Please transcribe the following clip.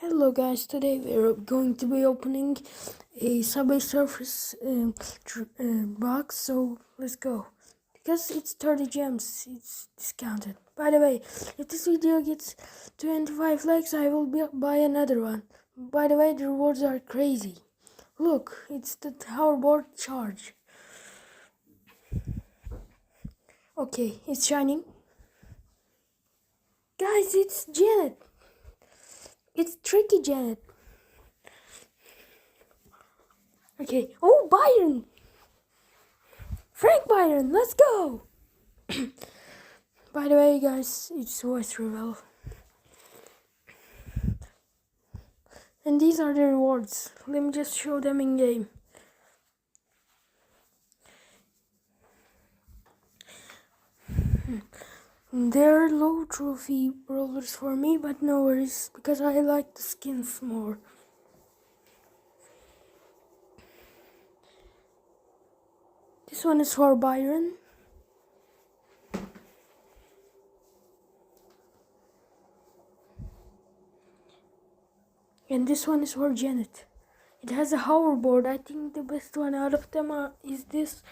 Hello guys, today we're going to be opening a Subway Surfers box, so let's go. Because it's 30 gems, it's discounted. By the way, if this video gets 25 likes, I will buy another one. By the way, the rewards are crazy. Look, it's the hoverboard charge. Okay, it's shining. Guys, it's Janet. It's Tricky Janet. Okay. Oh, Byron! Frank Byron, let's go! By the way, guys, it's voice reveal. And these are the rewards. Let me just show them in game. They're low trophy brawlers for me, but no worries, because I like the skins more. This one is for Byron. And this one is for Janet. It has a hoverboard. I think the best one out of them is this